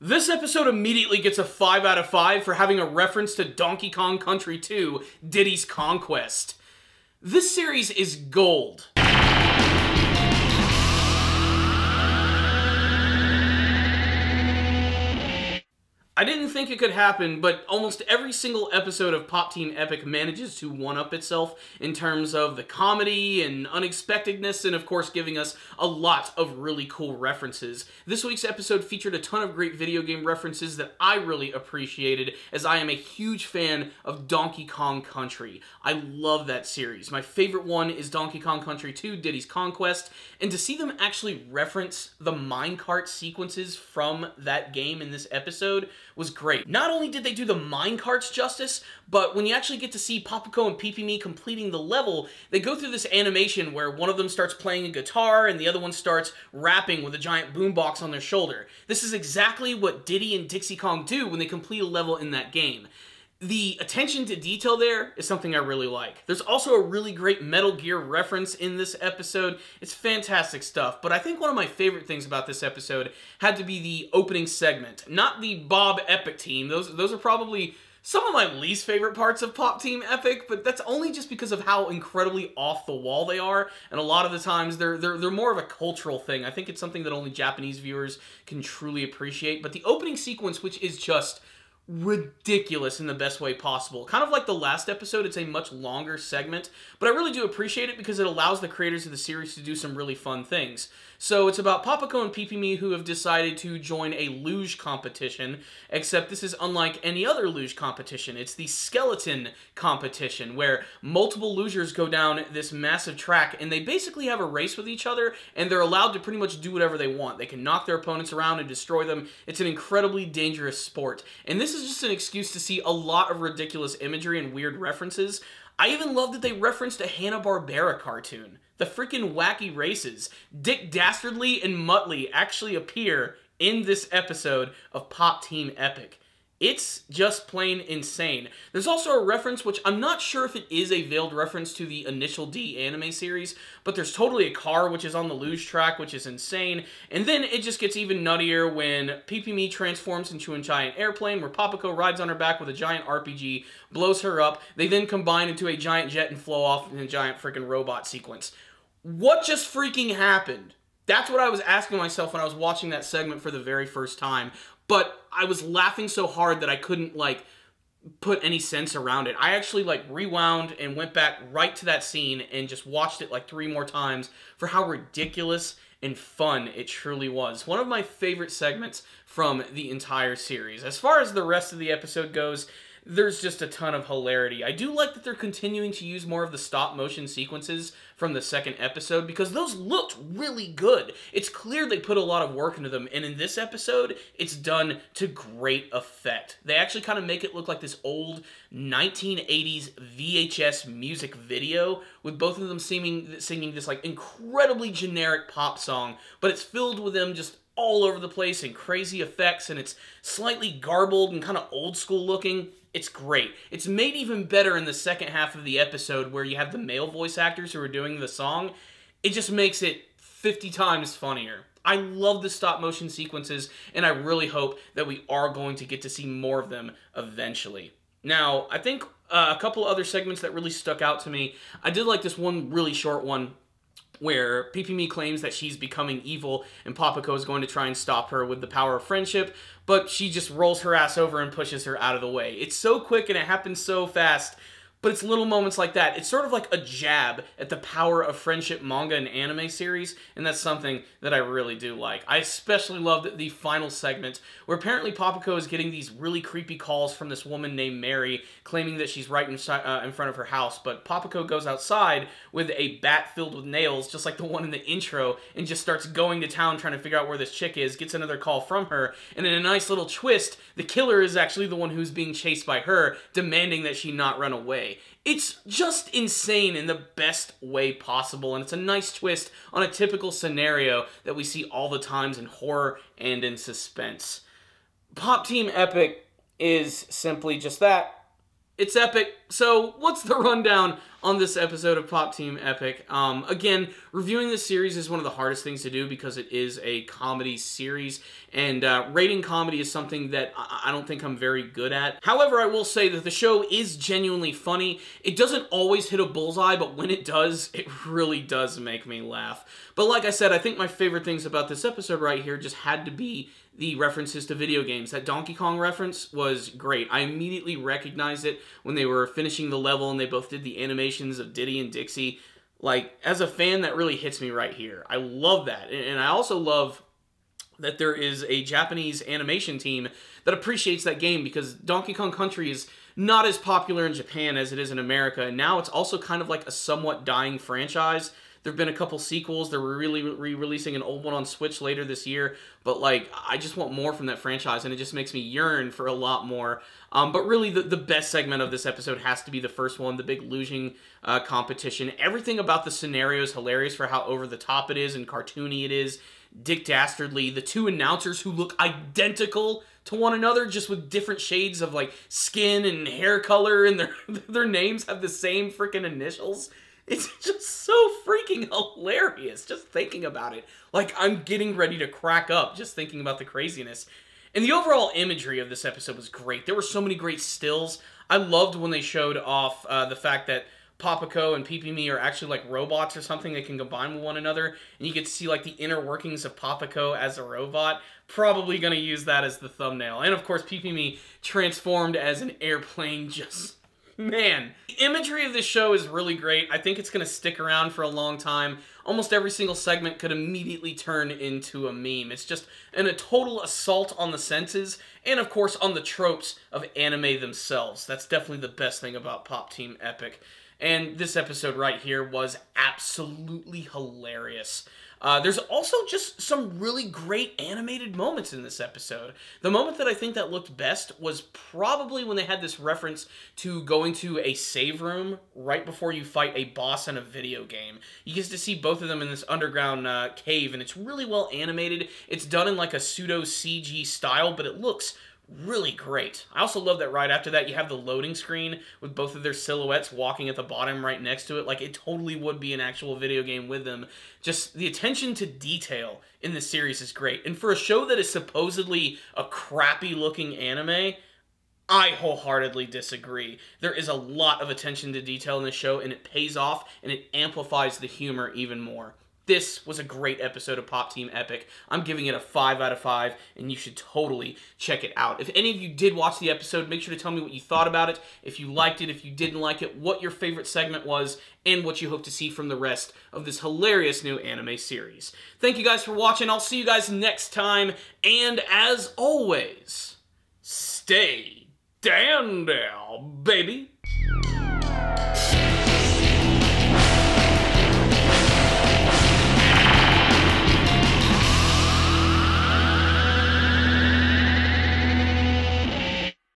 This episode immediately gets a 5 out of 5 for having a reference to Donkey Kong Country 2, Diddy's Conquest. This series is gold. I didn't think it could happen, but almost every single episode of Pop Team Epic manages to one-up itself in terms of the comedy and unexpectedness, and of course giving us a lot of really cool references. This week's episode featured a ton of great video game references that I really appreciated, as I am a huge fan of Donkey Kong Country. I love that series. My favorite one is Donkey Kong Country 2, Diddy's Conquest, and to see them actually reference the minecart sequences from that game in this episode was great. Not only did they do the minecarts justice, but when you actually get to see Popuko and PP completing the level, they go through this animation where one of them starts playing a guitar and the other one starts rapping with a giant boombox on their shoulder. This is exactly what Diddy and Dixie Kong do when they complete a level in that game. The attention to detail there is something I really like. There's also a really great Metal Gear reference in this episode. It's fantastic stuff, but I think one of my favorite things about this episode had to be the opening segment. Not the Bob Epic team. Those are probably some of my least favorite parts of Pop Team Epic, but that's only just because of how incredibly off the wall they are, and a lot of the times they're more of a cultural thing. I think it's something that only Japanese viewers can truly appreciate, but the opening sequence, which is just ridiculous in the best way possible. Kind of like the last episode, it's a much longer segment, but I really do appreciate it because it allows the creators of the series to do some really fun things. So it's about Popuko and PP who have decided to join a luge competition, except this is unlike any other luge competition. It's the skeleton competition, where multiple lugers go down this massive track, and they basically have a race with each other, and they're allowed to pretty much do whatever they want. They can knock their opponents around and destroy them. It's an incredibly dangerous sport, and this is just an excuse to see a lot of ridiculous imagery and weird references. I even love that they referenced a Hanna-Barbera cartoon. The freaking wacky races. Dick Dastardly and Muttley actually appear in this episode of Pop Team Epic. It's just plain insane. There's also a reference, which I'm not sure if it is a veiled reference to the Initial D anime series, but there's totally a car which is on the luge track, which is insane. And then it just gets even nuttier when PP transforms into a giant airplane, where Popuko rides on her back with a giant RPG, blows her up. They then combine into a giant jet and flow off in a giant freaking robot sequence. What just freaking happened? That's what I was asking myself when I was watching that segment for the very first time. But I was laughing so hard that I couldn't, put any sense around it. I actually, rewound and went back right to that scene and just watched it, 3 more times for how ridiculous and fun it truly was. One of my favorite segments from the entire series. As far as the rest of the episode goes, there's just a ton of hilarity. I do like that they're continuing to use more of the stop-motion sequences from the second episode, because those looked really good. It's clear they put a lot of work into them, and in this episode, it's done to great effect. They actually kind of make it look like this old 1980s VHS music video, with both of them singing this incredibly generic pop song, but it's filled with them just all over the place and crazy effects, and it's slightly garbled and kind of old school looking. It's great. It's made even better in the second half of the episode, where you have the male voice actors who are doing the song. It just makes it 50 times funnier. I love the stop motion sequences, and I really hope that we are going to get to see more of them eventually. Now, I think a couple other segments that really stuck out to me. I did like this one really short one, where PP claims that she's becoming evil and Popuko is going to try and stop her with the power of friendship, but she just rolls her ass over and pushes her out of the way. It's so quick and it happens so fast, but it's little moments like that. It's sort of like a jab at the power of friendship manga and anime series, and that's something that I really do like. I especially loved the final segment, where apparently Popuko is getting these really creepy calls from this woman named Mary, claiming that she's right in front of her house, but Popuko goes outside with a bat filled with nails, just like the one in the intro, and just starts going to town trying to figure out where this chick is, gets another call from her, and in a nice little twist, the killer is actually the one who's being chased by her, demanding that she not run away. It's just insane in the best way possible, and it's a nice twist on a typical scenario that we see all the times in horror and in suspense. Pop Team Epic is simply just that. It's epic. So what's the rundown on this episode of Pop Team Epic. Again, reviewing this series is one of the hardest things to do because it is a comedy series, and rating comedy is something that I don't think I'm very good at. However, I will say that the show is genuinely funny. It doesn't always hit a bullseye, but when it does, it really does make me laugh. But like I said, I think my favorite things about this episode right here just had to be the references to video games. That Donkey Kong reference was great. I immediately recognized it when they were finishing the level and they both did the animations of Diddy and Dixie. Like, as a fan, that really hits me right here. I love that. And I also love that there is a Japanese animation team that appreciates that game, because Donkey Kong Country is not as popular in Japan as it is in America, and now it's also kind of like a somewhat dying franchise. There have been a couple sequels. They're really re-releasing an old one on Switch later this year. But, like, I just want more from that franchise, and it just makes me yearn for a lot more. But really, the best segment of this episode has to be the first one, the big losing competition. Everything about the scenario is hilarious for how over-the-top it is and cartoony it is. Dick Dastardly, the two announcers who look identical to one another, just with different shades of, like, skin and hair color, and their names have the same freaking initials. It's just so freaking hilarious just thinking about it. Like, I'm getting ready to crack up just thinking about the craziness. And the overall imagery of this episode was great. There were so many great stills. I loved when they showed off the fact that Popuko and Pee-Pee-Me are actually like robots or something. They can combine with one another, and you get to see like the inner workings of Popuko as a robot. Probably going to use that as the thumbnail. And of course, Pee-Pee-Me transformed as an airplane. Just... man, the imagery of this show is really great. I think it's going to stick around for a long time. Almost every single segment could immediately turn into a meme. It's just a total assault on the senses, and of course on the tropes of anime themselves. That's definitely the best thing about Pop Team Epic. And this episode right here was absolutely hilarious. There's also just some really great animated moments in this episode. The moment that I think that looked best was probably when they had this reference to going to a save room right before you fight a boss in a video game. You get to see both of them in this underground cave, and it's really well animated. It's done in like a pseudo CG style, but it looks really great. I also love that right after that you have the loading screen with both of their silhouettes walking at the bottom right next to it. Like, it totally would be an actual video game with them. Just the attention to detail in this series is great. And for a show that is supposedly a crappy looking anime, I wholeheartedly disagree. There is a lot of attention to detail in this show, and it pays off, and it amplifies the humor even more. This was a great episode of Pop Team Epic. I'm giving it a 5 out of 5, and you should totally check it out. If any of you did watch the episode, make sure to tell me what you thought about it, if you liked it, if you didn't like it, what your favorite segment was, and what you hope to see from the rest of this hilarious new anime series. Thank you guys for watching. I'll see you guys next time, and as always, stay damn down, baby.